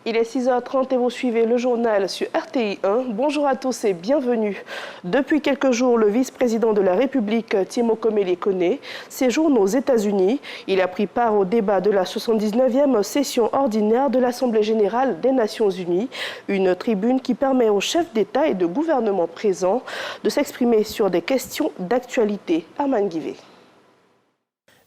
Il est 6h30 et vous suivez le journal sur RTI 1. Bonjour à tous et bienvenue. Depuis quelques jours, le vice-président de la République, Timoko Mele-Kone, séjourne aux États-Unis. Il a pris part au débat de la 79e session ordinaire de l'Assemblée générale des Nations unies, une tribune qui permet aux chefs d'État et de gouvernement présents de s'exprimer sur des questions d'actualité. Arman Guivé.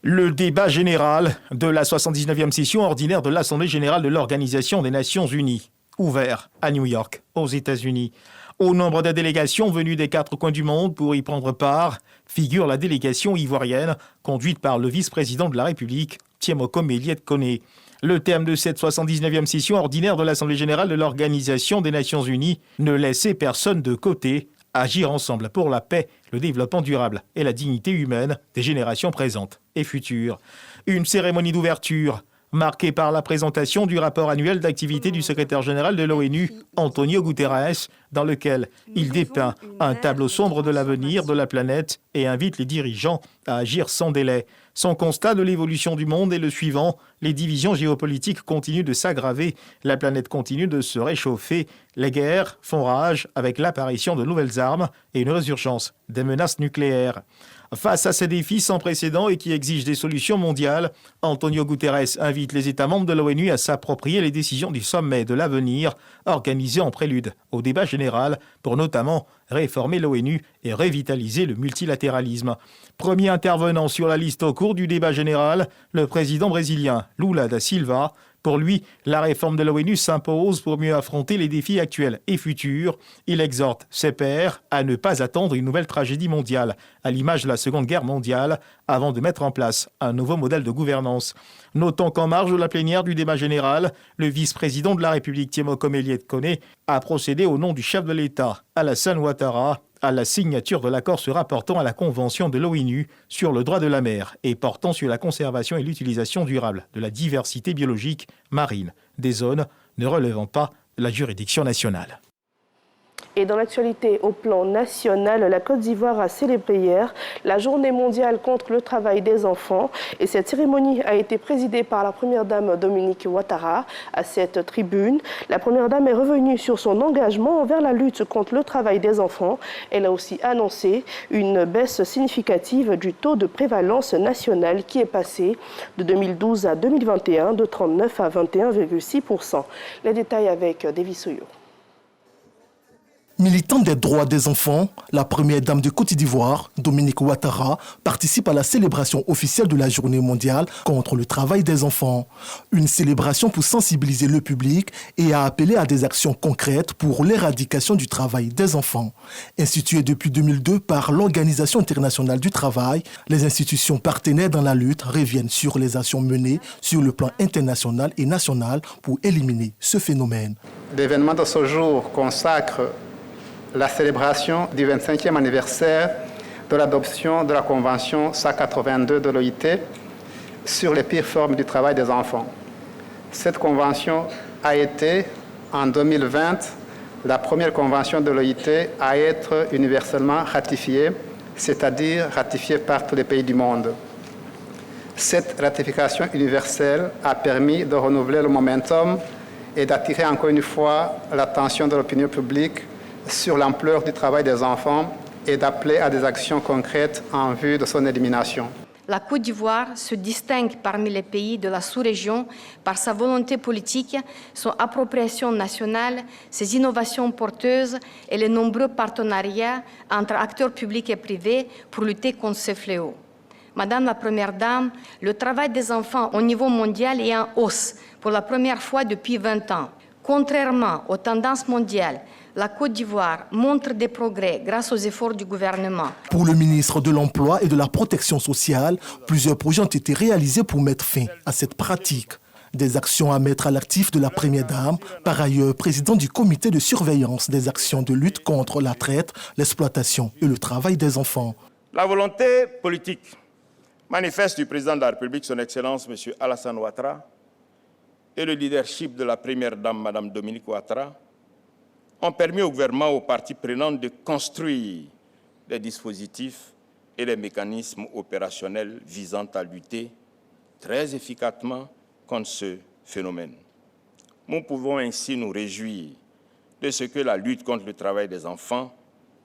Le débat général de la 79e session ordinaire de l'Assemblée générale de l'Organisation des Nations unies, ouvert à New York, aux États-Unis. Au nombre de délégations venues des 4 coins du monde pour y prendre part, figure la délégation ivoirienne conduite par le vice-président de la République, Timoko Mele-Kone. Le thème de cette 79e session ordinaire de l'Assemblée générale de l'Organisation des Nations unies, ne laisser personne de côté, agir ensemble pour la paix, le développement durable et la dignité humaine des générations présentes et futures. Une cérémonie d'ouverture marquée par la présentation du rapport annuel d'activité du secrétaire général de l'ONU, Antonio Guterres, dans lequel il dépeint un tableau sombre de l'avenir de la planète et invite les dirigeants à agir sans délai. Son constat de l'évolution du monde est le suivant: les divisions géopolitiques continuent de s'aggraver, la planète continue de se réchauffer, les guerres font rage avec l'apparition de nouvelles armes et une résurgence des menaces nucléaires. Face à ces défis sans précédent et qui exigent des solutions mondiales, Antonio Guterres invite les États membres de l'ONU à s'approprier les décisions du sommet de l'avenir, organisé en prélude au débat général, pour notamment réformer l'ONU et revitaliser le multilatéralisme. Premier intervenant sur la liste au cours du débat général, le président brésilien Lula da Silva. Pour lui, la réforme de l'ONU s'impose pour mieux affronter les défis actuels et futurs. Il exhorte ses pairs à ne pas attendre une nouvelle tragédie mondiale, à l'image de la Seconde Guerre mondiale, avant de mettre en place un nouveau modèle de gouvernance. Notons qu'en marge de la plénière du débat général, le vice-président de la République, Timoko Mele-Kone, a procédé au nom du chef de l'État, Alassane Ouattara, à la signature de l'accord se rapportant à la Convention de l'ONU sur le droit de la mer et portant sur la conservation et l'utilisation durable de la diversité biologique marine des zones ne relevant pas de la juridiction nationale. Et dans l'actualité au plan national, la Côte d'Ivoire a célébré hier la journée mondiale contre le travail des enfants. Et cette cérémonie a été présidée par la première dame Dominique Ouattara. À cette tribune, la première dame est revenue sur son engagement envers la lutte contre le travail des enfants. Elle a aussi annoncé une baisse significative du taux de prévalence nationale qui est passé de 2012 à 2021 de 39 à 21,6%. Les détails avec David Soyo. Militante des droits des enfants, la première dame de Côte d'Ivoire, Dominique Ouattara, participe à la célébration officielle de la Journée mondiale contre le travail des enfants. Une célébration pour sensibiliser le public et à appeler à des actions concrètes pour l'éradication du travail des enfants. Instituée depuis 2002 par l'Organisation internationale du travail, les institutions partenaires dans la lutte reviennent sur les actions menées sur le plan international et national pour éliminer ce phénomène. L'événement de ce jour consacre la célébration du 25e anniversaire de l'adoption de la Convention 182 de l'OIT sur les pires formes du travail des enfants. Cette convention a été, en 2020, la première convention de l'OIT à être universellement ratifiée, c'est-à-dire ratifiée par tous les pays du monde. Cette ratification universelle a permis de renouveler le momentum et d'attirer encore une fois l'attention de l'opinion publique sur l'ampleur du travail des enfants et d'appeler à des actions concrètes en vue de son élimination. La Côte d'Ivoire se distingue parmi les pays de la sous-région par sa volonté politique, son appropriation nationale, ses innovations porteuses et les nombreux partenariats entre acteurs publics et privés pour lutter contre ce fléau. Madame la Première Dame, le travail des enfants au niveau mondial est en hausse pour la première fois depuis 20 ans. Contrairement aux tendances mondiales, la Côte d'Ivoire montre des progrès grâce aux efforts du gouvernement. Pour le ministre de l'Emploi et de la Protection sociale, plusieurs projets ont été réalisés pour mettre fin à cette pratique. Des actions à mettre à l'actif de la Première Dame, par ailleurs président du comité de surveillance des actions de lutte contre la traite, l'exploitation et le travail des enfants. La volonté politique manifeste du président de la République, son Excellence M. Alassane Ouattara, et le leadership de la Première Dame, Mme Dominique Ouattara, ont permis au gouvernement, aux parties prenantes de construire des dispositifs et les mécanismes opérationnels visant à lutter très efficacement contre ce phénomène. Nous pouvons ainsi nous réjouir de ce que la lutte contre le travail des enfants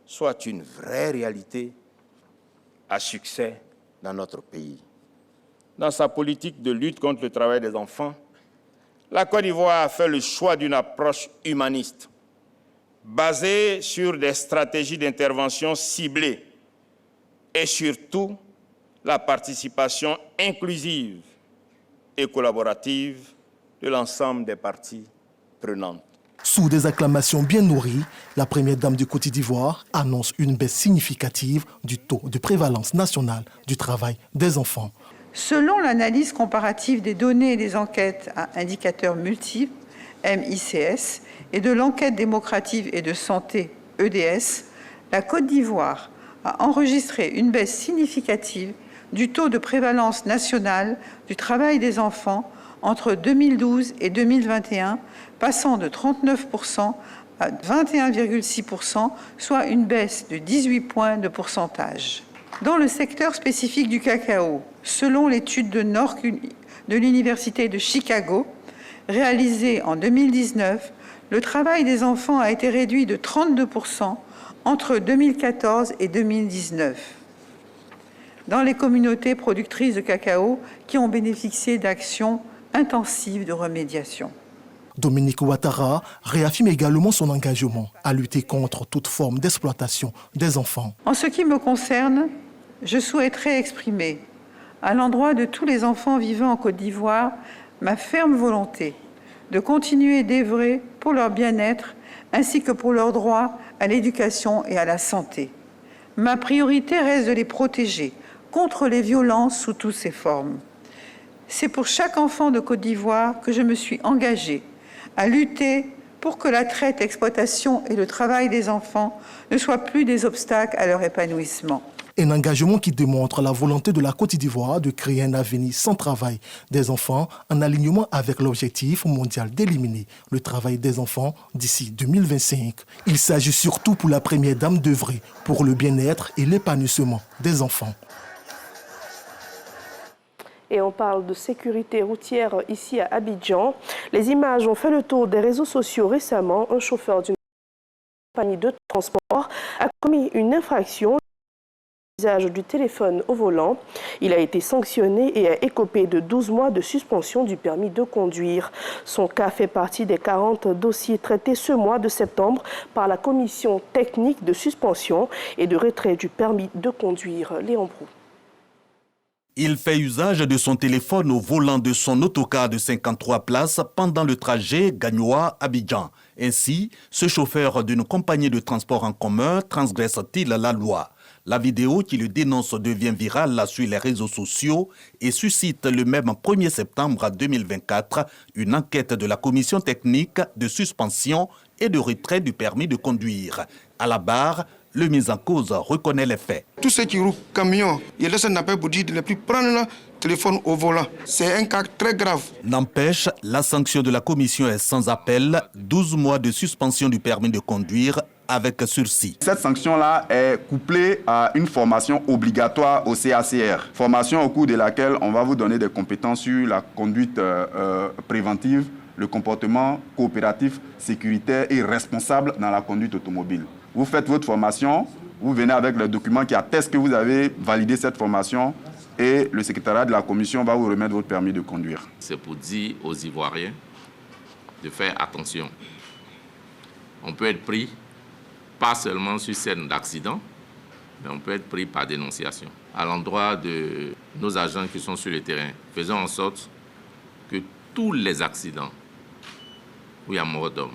soit une vraie réalité à succès dans notre pays. Dans sa politique de lutte contre le travail des enfants, la Côte d'Ivoire a fait le choix d'une approche humaniste, basée sur des stratégies d'intervention ciblées et surtout la participation inclusive et collaborative de l'ensemble des parties prenantes. Sous des acclamations bien nourries, la première dame de Côte d'Ivoire annonce une baisse significative du taux de prévalence nationale du travail des enfants. Selon l'analyse comparative des données et des enquêtes à indicateurs multiples, MICS, et de l'enquête démocratique et de santé, EDS, la Côte d'Ivoire a enregistré une baisse significative du taux de prévalence nationale du travail des enfants entre 2012 et 2021, passant de 39% à 21,6%, soit une baisse de 18 points de pourcentage. Dans le secteur spécifique du cacao, selon l'étude de NORC de l'Université de Chicago, réalisée en 2019, le travail des enfants a été réduit de 32% entre 2014 et 2019 dans les communautés productrices de cacao qui ont bénéficié d'actions intensives de remédiation. Dominique Ouattara réaffirme également son engagement à lutter contre toute forme d'exploitation des enfants. En ce qui me concerne, je souhaiterais exprimer, à l'endroit de tous les enfants vivant en Côte d'Ivoire, ma ferme volonté de continuer d'œuvrer pour leur bien-être ainsi que pour leur droit à l'éducation et à la santé. Ma priorité reste de les protéger contre les violences sous toutes ses formes. C'est pour chaque enfant de Côte d'Ivoire que je me suis engagée à lutter pour que la traite, l'exploitation et le travail des enfants ne soient plus des obstacles à leur épanouissement. Un engagement qui démontre la volonté de la Côte d'Ivoire de créer un avenir sans travail des enfants en alignement avec l'objectif mondial d'éliminer le travail des enfants d'ici 2025. Il s'agit surtout pour la première dame d'œuvrer pour le bien-être et l'épanouissement des enfants. Et on parle de sécurité routière ici à Abidjan. Les images ont fait le tour des réseaux sociaux récemment. Un chauffeur d'une compagnie de transport a commis une infraction. L'usage du téléphone au volant. Il a été sanctionné et a écopé de 12 mois de suspension du permis de conduire. Son cas fait partie des 40 dossiers traités ce mois de septembre par la commission technique de suspension et de retrait du permis de conduire. Léon Brou. Il fait usage de son téléphone au volant de son autocar de 53 places pendant le trajet Gagnoa-Abidjan. Ainsi, ce chauffeur d'une compagnie de transport en commun transgresse-t-il la loi? La vidéo qui le dénonce devient virale sur les réseaux sociaux et suscite le même 1er septembre 2024 une enquête de la commission technique de suspension et de retrait du permis de conduire. À la barre, le mis en cause reconnaît les faits. Tous ceux qui roulent camion, il laisse un appel pour dire de ne plus prendre le téléphone au volant. C'est un cas très grave. N'empêche, la sanction de la commission est sans appel, 12 mois de suspension du permis de conduire avec sursis. Cette sanction-là est couplée à une formation obligatoire au CACR. Formation au cours de laquelle on va vous donner des compétences sur la conduite préventive, le comportement coopératif, sécuritaire et responsable dans la conduite automobile. Vous faites votre formation, vous venez avec le document qui atteste que vous avez validé cette formation et le secrétariat de la commission va vous remettre votre permis de conduire. C'est pour dire aux Ivoiriens de faire attention. On peut être pris pas seulement sur scène d'accident, mais on peut être pris par dénonciation. À l'endroit de nos agents qui sont sur le terrain, faisons en sorte que tous les accidents où il y a mort d'homme,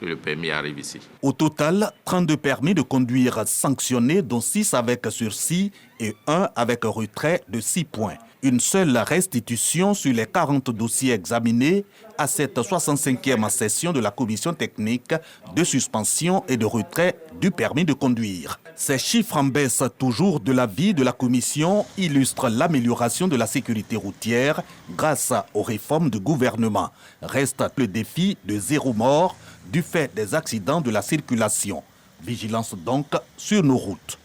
que le permis arrive ici. Au total, 32 permis de conduire sanctionnés, dont 6 avec sursis et 1 avec retrait de 6 points. Une seule restitution sur les 40 dossiers examinés à cette 65e session de la commission technique de suspension et de retrait du permis de conduire. Ces chiffres en baisse toujours de l'avis de la commission illustrent l'amélioration de la sécurité routière grâce aux réformes du gouvernement. Reste le défi de 0 mort du fait des accidents de la circulation. Vigilance donc sur nos routes.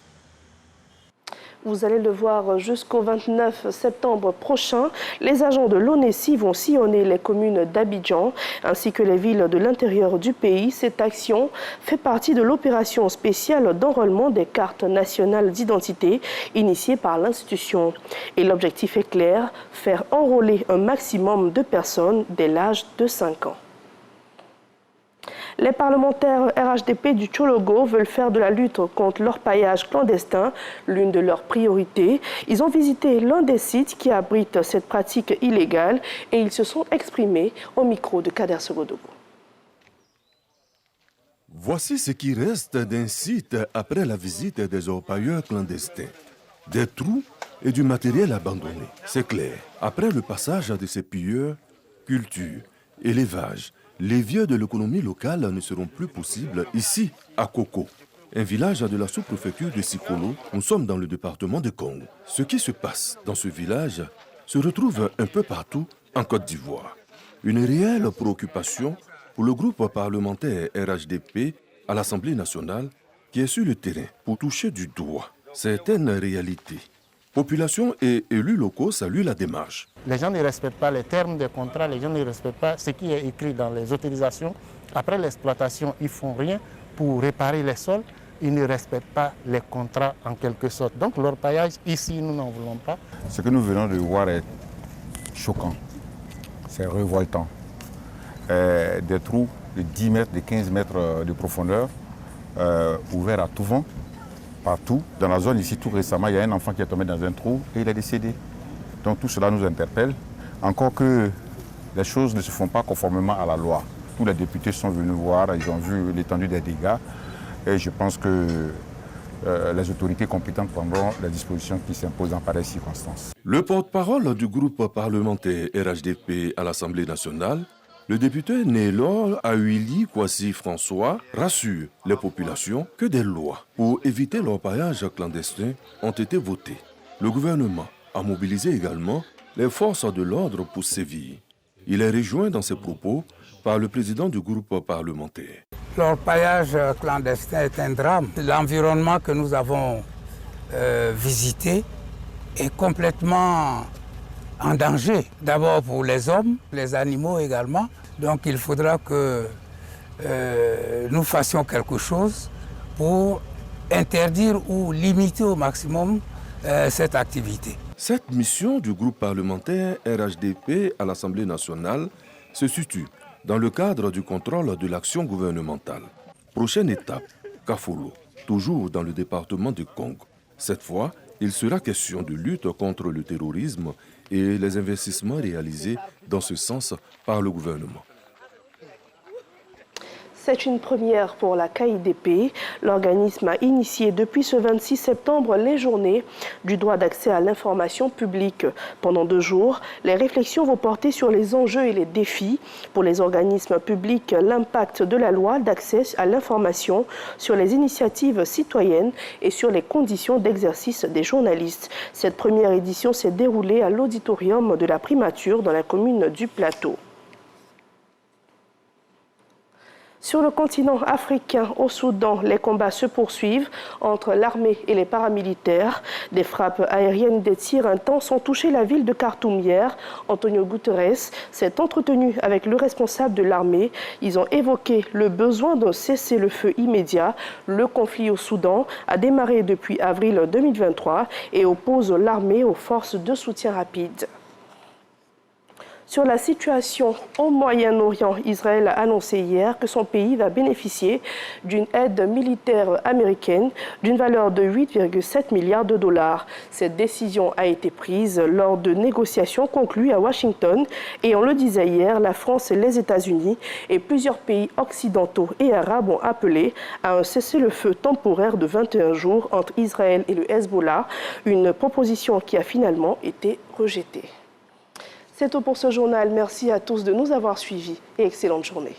Vous allez le voir jusqu'au 29 septembre prochain. Les agents de l'ONESI vont sillonner les communes d'Abidjan ainsi que les villes de l'intérieur du pays. Cette action fait partie de l'opération spéciale d'enrôlement des cartes nationales d'identité initiée par l'institution. Et l'objectif est clair, faire enrôler un maximum de personnes dès l'âge de 5 ans. Les parlementaires RHDP du Tchologo veulent faire de la lutte contre l'orpaillage clandestin l'une de leurs priorités. Ils ont visité l'un des sites qui abrite cette pratique illégale et ils se sont exprimés au micro de Kader Sogodogo. Voici ce qui reste d'un site après la visite des orpailleurs clandestins. Des trous et du matériel abandonné. C'est clair. Après le passage de ces pilleurs, culture, élevage, les vieux de l'économie locale ne seront plus possibles ici, à Koko, un village de la sous-préfecture de Sikolo. Nous sommes dans le département de Congo. Ce qui se passe dans ce village se retrouve un peu partout en Côte d'Ivoire. Une réelle préoccupation pour le groupe parlementaire RHDP à l'Assemblée nationale qui est sur le terrain pour toucher du doigt certaines réalités. Population et élus locaux saluent la démarche. Les gens ne respectent pas les termes des contrats, les gens ne respectent pas ce qui est écrit dans les autorisations. Après l'exploitation, ils ne font rien pour réparer les sols. Ils ne respectent pas les contrats en quelque sorte. Donc l'orpaillage, ici, nous n'en voulons pas. Ce que nous venons de voir est choquant. C'est révoltant. Des trous de 10 mètres, de 15 mètres de profondeur, ouverts à tout vent. Partout. Dans la zone ici, tout récemment, il y a un enfant qui est tombé dans un trou et il est décédé. Donc tout cela nous interpelle. Encore que les choses ne se font pas conformément à la loi. Tous les députés sont venus voir, ils ont vu l'étendue des dégâts. Et je pense que les autorités compétentes prendront les dispositions qui s'imposent dans pareilles circonstances. Le porte-parole du groupe parlementaire RHDP à l'Assemblée nationale, le député Nélor Aouili Kwasi François rassure les populations que des lois pour éviter l'orpaillage clandestin ont été votées. Le gouvernement a mobilisé également les forces de l'ordre pour sévir. Il est rejoint dans ses propos par le président du groupe parlementaire. L'orpaillage clandestin est un drame. L'environnement que nous avons visité est complètement en danger, d'abord pour les hommes, les animaux également. Donc il faudra que nous fassions quelque chose pour interdire ou limiter au maximum cette activité. Cette mission du groupe parlementaire RHDP à l'Assemblée nationale se situe dans le cadre du contrôle de l'action gouvernementale. Prochaine étape, Kafolo, toujours dans le département de Congo. Cette fois, il sera question de lutte contre le terrorisme et les investissements réalisés dans ce sens par le gouvernement. C'est une première pour la KIDP. L'organisme a initié depuis ce 26 septembre les journées du droit d'accès à l'information publique. Pendant 2 jours, les réflexions vont porter sur les enjeux et les défis. Pour les organismes publics, l'impact de la loi d'accès à l'information sur les initiatives citoyennes et sur les conditions d'exercice des journalistes. Cette première édition s'est déroulée à l'auditorium de la Primature dans la commune du Plateau. Sur le continent africain, au Soudan, les combats se poursuivent entre l'armée et les paramilitaires. Des frappes aériennes, des tirs intenses ont touché la ville de Khartoum hier. Antonio Guterres s'est entretenu avec le responsable de l'armée. Ils ont évoqué le besoin d'un cessez-le-feu immédiat. Le conflit au Soudan a démarré depuis avril 2023 et oppose l'armée aux forces de soutien rapide. Sur la situation au Moyen-Orient, Israël a annoncé hier que son pays va bénéficier d'une aide militaire américaine d'une valeur de 8,7 milliards de dollars. Cette décision a été prise lors de négociations conclues à Washington et on le disait hier, la France et les États-Unis et plusieurs pays occidentaux et arabes ont appelé à un cessez-le-feu temporaire de 21 jours entre Israël et le Hezbollah, une proposition qui a finalement été rejetée. C'est tout pour ce journal. Merci à tous de nous avoir suivis et excellente journée.